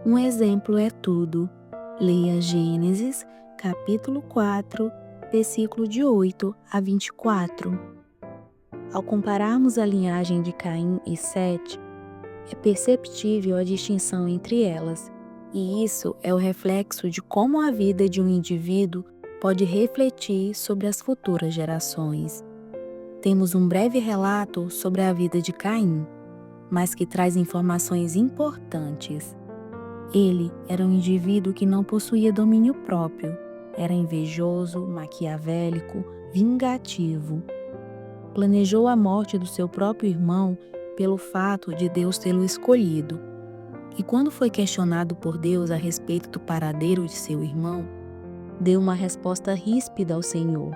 Um exemplo é tudo. Leia Gênesis, capítulo 4, versículo de 8 a 24. Ao compararmos a linhagem de Caim e Sete, é perceptível a distinção entre elas, e isso é o reflexo de como a vida de um indivíduo pode refletir sobre as futuras gerações. Temos um breve relato sobre a vida de Caim, mas que traz informações importantes. Ele era um indivíduo que não possuía domínio próprio, era invejoso, maquiavélico, vingativo. Planejou a morte do seu próprio irmão pelo fato de Deus tê-lo escolhido. E quando foi questionado por Deus a respeito do paradeiro de seu irmão, deu uma resposta ríspida ao Senhor.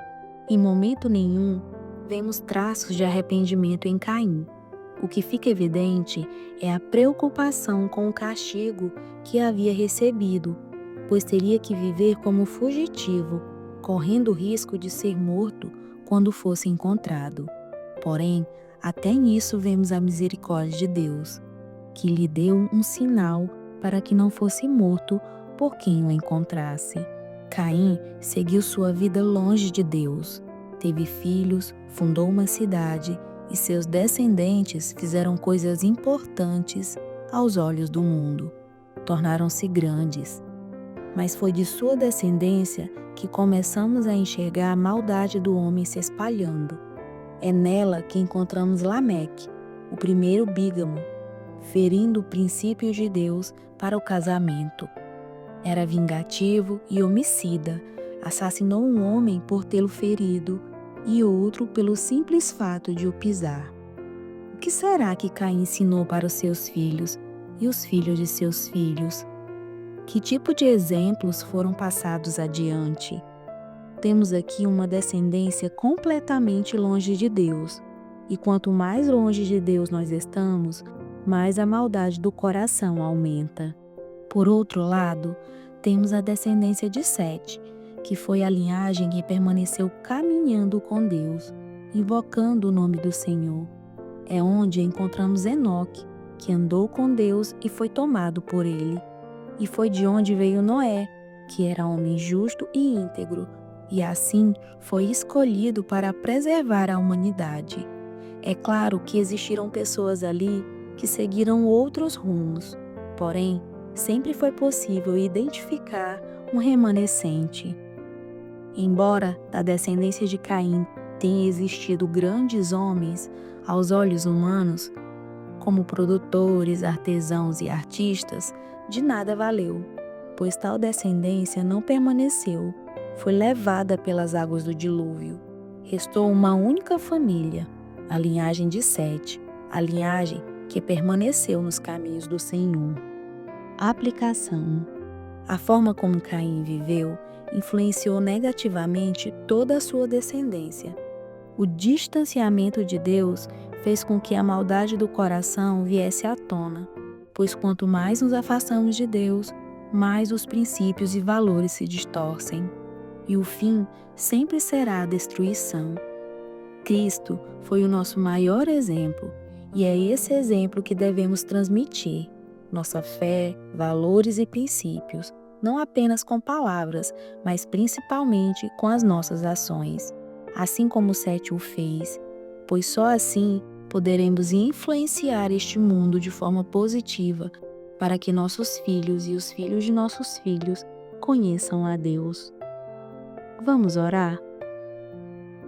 Em momento nenhum, vemos traços de arrependimento em Caim. O que fica evidente é a preocupação com o castigo que havia recebido, pois teria que viver como fugitivo, correndo o risco de ser morto quando fosse encontrado. Porém, até nisso vemos a misericórdia de Deus, que lhe deu um sinal para que não fosse morto por quem o encontrasse. Caim seguiu sua vida longe de Deus, teve filhos, fundou uma cidade e seus descendentes fizeram coisas importantes aos olhos do mundo. Tornaram-se grandes. Mas foi de sua descendência que começamos a enxergar a maldade do homem se espalhando. É nela que encontramos Lameque, o primeiro bígamo, ferindo o princípio de Deus para o casamento. Era vingativo e homicida, assassinou um homem por tê-lo ferido e outro pelo simples fato de o pisar. O que será que Caim ensinou para os seus filhos e os filhos de seus filhos? Que tipo de exemplos foram passados adiante? Temos aqui uma descendência completamente longe de Deus, e quanto mais longe de Deus nós estamos, mais a maldade do coração aumenta. Por outro lado, temos a descendência de Sete, que foi a linhagem que permaneceu caminhando com Deus, invocando o nome do Senhor. É onde encontramos Enoque, que andou com Deus e foi tomado por ele. E foi de onde veio Noé, que era homem justo e íntegro, e assim foi escolhido para preservar a humanidade. É claro que existiram pessoas ali que seguiram outros rumos, porém, sempre foi possível identificar um remanescente. Embora da descendência de Caim tenha existido grandes homens aos olhos humanos, como produtores, artesãos e artistas, de nada valeu, pois tal descendência não permaneceu, foi levada pelas águas do dilúvio. Restou uma única família, a linhagem de Sete, a linhagem que permaneceu nos caminhos do Senhor. Aplicação: a forma como Caim viveu influenciou negativamente toda a sua descendência. O distanciamento de Deus fez com que a maldade do coração viesse à tona, pois quanto mais nos afastamos de Deus, mais os princípios e valores se distorcem, e o fim sempre será a destruição. Cristo foi o nosso maior exemplo, e é esse exemplo que devemos transmitir, nossa fé, valores e princípios, não apenas com palavras, mas principalmente com as nossas ações, assim como Sete o fez, pois só assim poderemos influenciar este mundo de forma positiva para que nossos filhos e os filhos de nossos filhos conheçam a Deus. Vamos orar?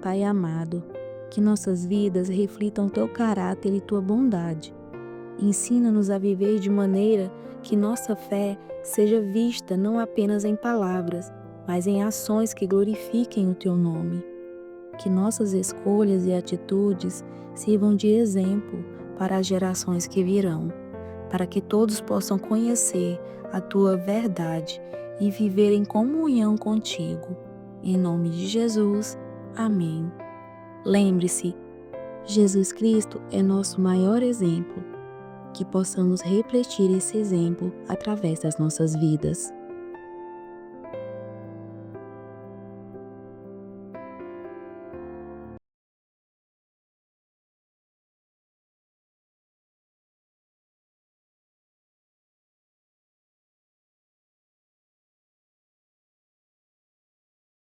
Pai amado, que nossas vidas reflitam Teu caráter e Tua bondade. Ensina-nos a viver de maneira que nossa fé seja vista não apenas em palavras, mas em ações que glorifiquem o Teu nome. Que nossas escolhas e atitudes sirvam de exemplo para as gerações que virão, para que todos possam conhecer a Tua verdade e viver em comunhão contigo. Em nome de Jesus, amém. Lembre-se, Jesus Cristo é nosso maior exemplo. Que possamos refletir esse exemplo através das nossas vidas.